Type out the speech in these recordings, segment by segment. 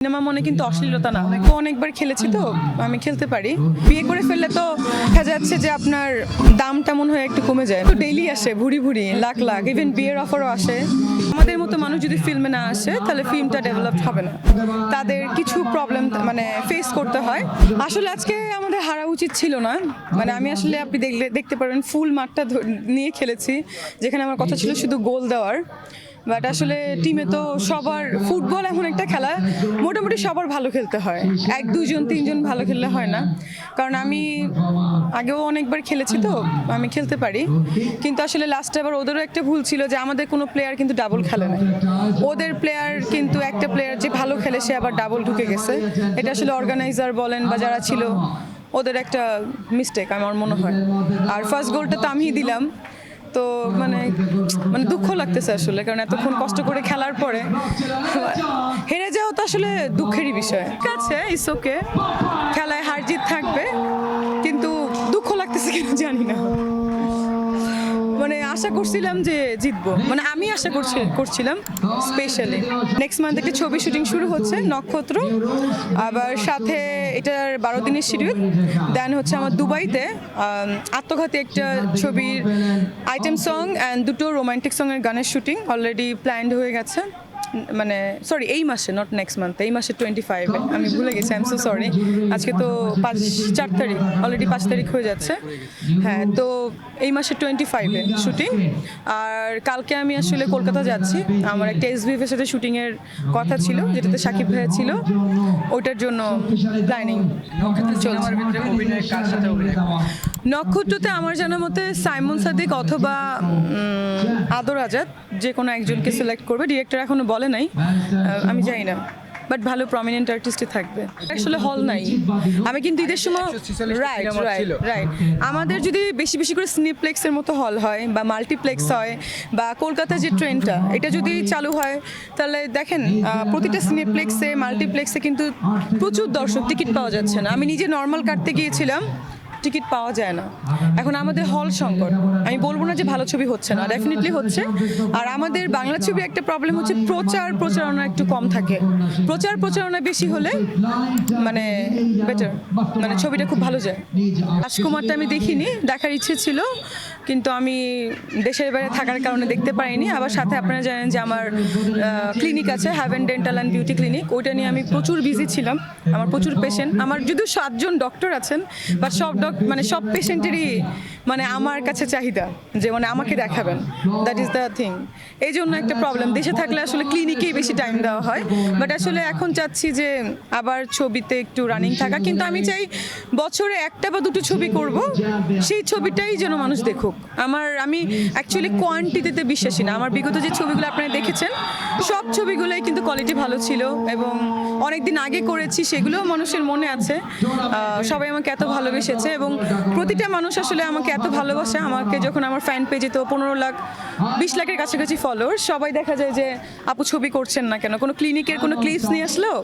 Cinema মনে কিন্তু অশ্লীলতা না। অনেকবার খেলেছি তো আমি খেলতে পারি। বিয়ে করে ফেললে তো দেখা যাচ্ছে যে আপনার দামটা মনে হয় একটু কমে যায়। তো ডেইলি আসে ভুরি ভুরি লাখ লাখ, ইভেন বিয়ের অফারও আসে। আমাদের মতো মানুষ যদি ফিল্মে না আসে তাহলে ফিল্মটা ডেভেলপড হবে না। তাদের কিছু প্রবলেম ফেস করতে হয়। আসলে আজকে আমাদের হারা উচিত ছিল না। আমি আসলে আপনি দেখতে পারবেন ফুল মাঠটা নিয়ে খেলেছি, যেখানে আমার কথা ছিল শুধু গোল দেওয়ার। বাট আসলে টিমে তো সবার, ফুটবল এমন একটা খেলা মোটামুটি সবার ভালো খেলতে হয়, এক দুইজন তিনজন ভালো খেললে হয় না। কারণ আমি আগেও অনেকবার খেলেছি তো আমি খেলতে পারি, কিন্তু আসলে লাস্টে আবার ওদেরও একটা ভুল ছিল যে আমাদের কোনো প্লেয়ার কিন্তু ডাবল খেলে না। ওদের প্লেয়ার কিন্তু একটা প্লেয়ার যে ভালো খেলে সে আবার ডাবল ঢুকে গেছে। এটা আসলে অর্গানাইজার বলেন বা যারা ছিল ওদের একটা মিস্টেক আমার মনে হয়। আর ফার্স্ট গোলটা তো আমিই দিলাম, তো মানে দুঃখ লাগতেছে আসলে, কারণ এতক্ষণ কষ্ট করে খেলার পরে হেরে যাওয়া তো আসলে দুঃখেরই বিষয়। ঠিক আছে, ইটস ওকে, খেলায় হার জিত থাকবে, কিন্তু দুঃখ লাগতেছে কেন জানি না। আশা করছিলাম যে জিতবো, আমি আশা করছিলাম স্পেশালি। নেক্সট মান্থ একটা ছবি শুটিং শুরু হচ্ছে, নক্ষত্র। আবার সাথে এটার 12 দিনের শিডিউল। দেন হচ্ছে আমার দুবাইতে আত্মঘাতী একটা ছবির আইটেম সং অ্যান্ড দুটো রোমান্টিক সঙের গানের শুটিং অলরেডি প্ল্যান্ড হয়ে গেছে। সরি, এই মাসে, নট নেক্সট মান্থ, এই মাসে 25-এ। আমি ভুলে গেছি, আই এম সো সরি। আজকে তো 4 তারিখ, অলরেডি 5 তারিখ হয়ে যাচ্ছে। হ্যাঁ, তো এই মাসে 25-এ শুটিং। আর কালকে আমি আসলে কলকাতা যাচ্ছি, আমার একটা SBF এর সাথে শুটিংয়ের কথা ছিল, যেটাতে শাকিব ভাইয়া ছিল, ওইটার জন্য প্ল্যানিং চলছে। নক্ষত্রতে আমার জানা মতে সাইমন সাদিক অথবা আদর আজাদ যে কোনো একজনকে সিলেক্ট করবে। ডিরেক্টর এখনো বলে নাই, আমি জানি না, বাট ভালো প্রমিনেন্ট আর্টিস্টই থাকবে। আসলে হল নাই, আমি কিন্তু ঈদের সময় রাইট আমাদের যদি বেশি বেশি করে সিনেপ্লেক্সের মতো হল হয় বা মাল্টিপ্লেক্স হয়, বা কলকাতা যে ট্রেনটা এটা যদি চালু হয়, তাহলে দেখেন প্রতিটা সিনেপ্লেক্সে মাল্টিপ্লেক্সে কিন্তু প্রচুর দর্শক, টিকিট পাওয়া যাচ্ছে না। আমি নিজে নর্মাল কাটতে গিয়েছিলাম, টিকিট পাওয়া যায় না। এখন আমাদের হল সংকট। আমি বলবো না যে ভালো ছবি হচ্ছে না, ডেফিনেটলি হচ্ছে। আর আমাদের বাংলা ছবি একটা প্রবলেম হচ্ছে প্রচারণা একটু কম থাকে। প্রচারণা বেশি হলে বেটার, ছবিটা খুব ভালো যায়। রাজকুমারটা আমি দেখিনি, দেখার ইচ্ছে ছিল, কিন্তু আমি দেশের বাইরে থাকার কারণে দেখতে পারিনি। আবার সাথে আপনারা জানেন যে আমার ক্লিনিক আছে, Haven dental and beauty clinic, ওইটা নিয়ে আমি প্রচুর বিজি ছিলাম। আমার প্রচুর পেশেন্ট, আমার যদিও 7 জন ডক্টর আছেন, বাট সব পেশেন্টেরই আমার কাছে চাহিদা যে আমাকে দেখাবেন, দ্যাট ইজ দ্য থিং। এই জন্য একটা প্রবলেম, দেশে থাকলে আসলে ক্লিনিকেই বেশি টাইম দেওয়া হয়। বাট আসলে এখন চাচ্ছি যে আবার ছবিতে একটু রানিং থাকা, কিন্তু আমি চাই বছরে একটা বা দুটো ছবি করব, সেই ছবিটাই যেন মানুষ দেখুক। আমি অ্যাকচুয়ালি কোয়ান্টিটিতে বিশ্বাসী না। আমার বিগত যে ছবিগুলো আপনারা দেখেছেন, সব ছবিগুলোই কিন্তু কোয়ালিটি ভালো ছিল, এবং অনেক দিন আগে করেছি, সেগুলো মানুষের মনে আছে। সবাই আমাকে এত ভালোবেসেছে, এবং প্রতিটা মানুষ আসলে আমাকে এত ভালোবাসে। আমাকে যখন আমার ফ্যান পেজে তো 15 লাখ 20 লাখের কাছাকাছি ফলোয়ার, সবাই দেখা যায় যে আপু ছবি করছেন না কেন, কোনো ক্লিনিকের কোনো ক্লিপস নিয়ে আসলেও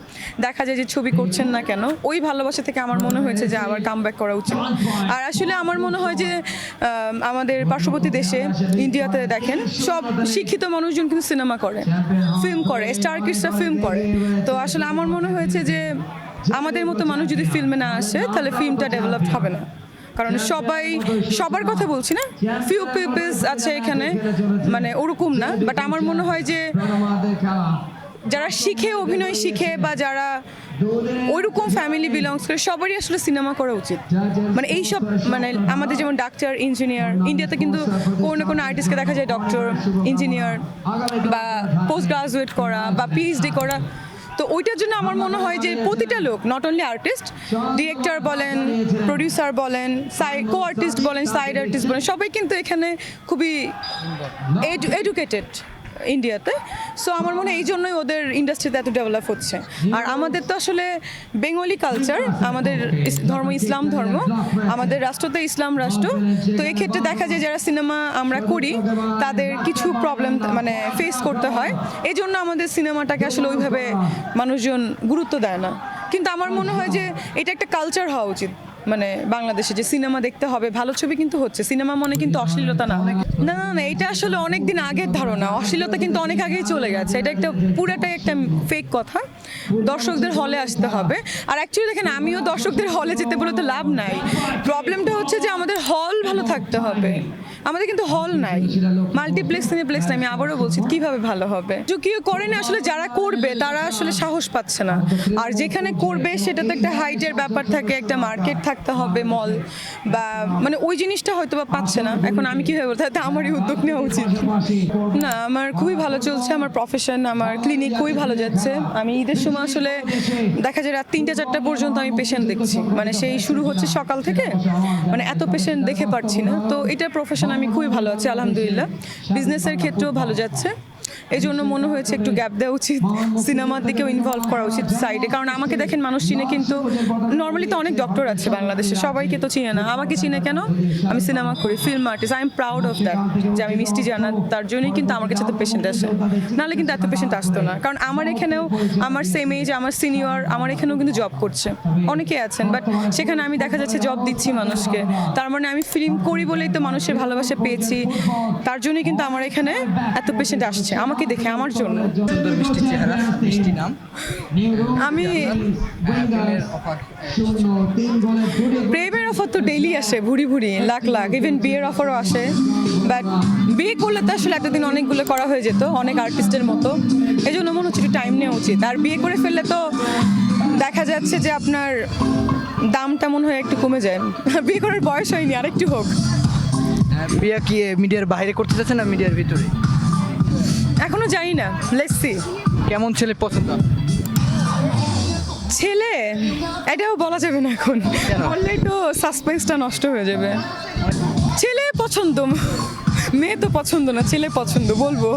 দেখা যায় যে ছবি করছেন না কেন। ওই ভালোবাসা থেকে আমার মনে হয়েছে যে আবার কামব্যাক করা উচিত। আর আসলে আমার মনে হয় যে আমাদের পার্শ্ববর্তী দেশে ইন্ডিয়াতে দেখেন, সব শিক্ষিত মানুষজন কিন্তু সিনেমা করে, ফিল্ম করে, স্টার কিডসরা ফিল্ম করে। তো আসলে আমার মনে হয়েছে যে আমাদের মতো মানুষ যদি ফিল্মে না আসে তাহলে ফিল্মটা ডেভেলপড হবে না। কারণ সবার কথা বলছি না, ফিউ পিপলস আছে এখানে, ওরকম না। বাট আমার মনে হয় যে যারা অভিনয় শিখে বা যারা ওইরকম ফ্যামিলি বিলংস করে, সবারই আসলে সিনেমা করা উচিত। এইসব আমাদের যেমন ডাক্তার, ইঞ্জিনিয়ার, ইন্ডিয়াতে কিন্তু কোনো না কোনো আর্টিস্টকে দেখা যায় ডক্টর, ইঞ্জিনিয়ার বা পোস্ট গ্রাজুয়েট করা বা PhD করা। তো ওইটার জন্য আমার মনে হয় যে প্রতিটা লোক, নট অনলি আর্টিস্ট, ডিরেক্টর বলেন, প্রডিউসার বলেন, কো আর্টিস্ট বলেন, সাইড আর্টিস্ট বলেন, সবাই কিন্তু এখানে খুবই এডুকেটেড ইন্ডিয়াতে। সো আমার মনে হয় এই জন্যই ওদের ইন্ডাস্ট্রিতে এত ডেভেলপ হচ্ছে। আর আমাদের তো আসলে বেঙ্গলি কালচার, আমাদের ধর্ম ইসলাম ধর্ম, আমাদের রাষ্ট্র তো ইসলাম রাষ্ট্র। তো এক্ষেত্রে দেখা যায় যারা সিনেমা আমরা করি তাদের কিছু প্রবলেম ফেস করতে হয়। এই জন্য আমাদের সিনেমাটাকে আসলে ওইভাবে মানুষজন গুরুত্ব দেয় না। কিন্তু আমার মনে হয় যে এটা একটা কালচার হওয়া উচিত। মানে বাংলাদেশে যে সিনেমা দেখতে হবে, ভালো ছবি কিন্তু হচ্ছে, সিনেমা মনে কিন্তু অশ্লীলতা না। না না না, এটা আসলে অনেক দিন আগের ধারণা, অশ্লীলতা কিন্তু অনেক আগেই চলে গেছে, এটা একটা পুরাটাই একটা ফেক কথা। দর্শকদের হলে আসতে হবে। আর অ্যাকচুয়ালি দেখেন, আমিও দর্শকদের হলে যেতে বলে তো লাভ নাই। প্রবলেমটা হচ্ছে যে আমাদের হল ভালো থাকতে হবে, আমাদের কিন্তু হল নাই, মাল্টিপ্লেক্স সিনেপ্লেক্স নাই। আমি আবারও বলছি, কিভাবে ভালো হবে? যে কেউ করে না আসলে, যারা করবে তারা আসলে সাহস পাচ্ছে না। আর যেখানে করবে সেটা তো একটা হাইটের ব্যাপার থাকে, একটা মার্কেট থাকতে হবে, মল বা মানে ওই জিনিসটা হয়তো বা পাচ্ছে না। এখন আমি কীভাবে বলতে, তাহলে আমারই উদ্যোগ নেওয়া উচিত। না, আমার খুবই ভালো চলছে, আমার প্রফেশন, আমার ক্লিনিক খুবই ভালো যাচ্ছে। আমি ঈদের সময় আসলে দেখা যায় রাত 3টা-4টা পর্যন্ত আমি পেশেন্ট দেখছি, মানে সেই শুরু হচ্ছে সকাল থেকে, মানে এত পেশেন্ট দেখে পারছি না। তো এটা প্রফেশন আমি খুবই ভালো আছি আলহামদুলিল্লাহ। বিজনেসের ক্ষেত্রেও ভালো যাচ্ছে, এই জন্য মনে হয়েছে একটু গ্যাপ দেওয়া উচিত, সিনেমার দিকেও ইনভলভ করা উচিত সাইডে। কারণ আমাকে দেখেন মানুষ চিনে, কিন্তু নর্মালি তো অনেক ডক্টর আছে বাংলাদেশে, সবাইকে তো চিনে না। আমাকে চিনে কেন? আমি সিনেমা করি, film artist, I am proud of that, যে আমি মিষ্টি জানা, তার জন্যই কিন্তু আমার কাছে তো পেশেন্ট আসে, নাহলে কিন্তু এত পেশেন্ট আসতো না। কারণ আমার এখানেও আমার সেম এজ, আমার সিনিয়র, আমার এখানেও কিন্তু জব করছে অনেকে আছেন, বাট সেখানে আমি দেখা যাচ্ছে জব দিচ্ছি মানুষকে। তার মানে আমি ফিল্ম করি বলেই তো মানুষের ভালোবাসা পেয়েছি, তার জন্যই কিন্তু আমার এখানে এত পেশেন্ট আসছে আমাকে দেখে, আমার জন্য। সুন্দর মিষ্টি চেহারা, মিষ্টি নাম। আমি প্রেমের অফার তো ডেইলি আসে, ভুরি ভুরি, লাখ লাখ, ইভেন বিয়ের অফারও আসে। বাট বিয়ে করলে তো আসলে এতদিন অনেকগুলো করা হয়ে যেত, অনেক আর্টিস্টের মতো। এই জন্য মনে হচ্ছে একটু টাইম নেওয়া উচিত। আর বিয়ে করে ফেললে তো দেখা যাচ্ছে যে আপনার দামটা মনে হয় একটু কমে যায়। বিয়ে করার বয়স হয়নি, আরেকটু হোক। বিয়ে কি মিডিয়ার বাইরে করতে চাচ্ছে না মিডিয়ার ভিতরে? এখনো জানি না, লেটস সি। কেমন ছেলে পছন্দ? ছেলে এটাও বলা যাবে না এখন, বললেই তো সাসপেন্সটা নষ্ট হয়ে যাবে। ছেলে পছন্দ, মেয়ে তো পছন্দ না, ছেলে পছন্দ বলবো।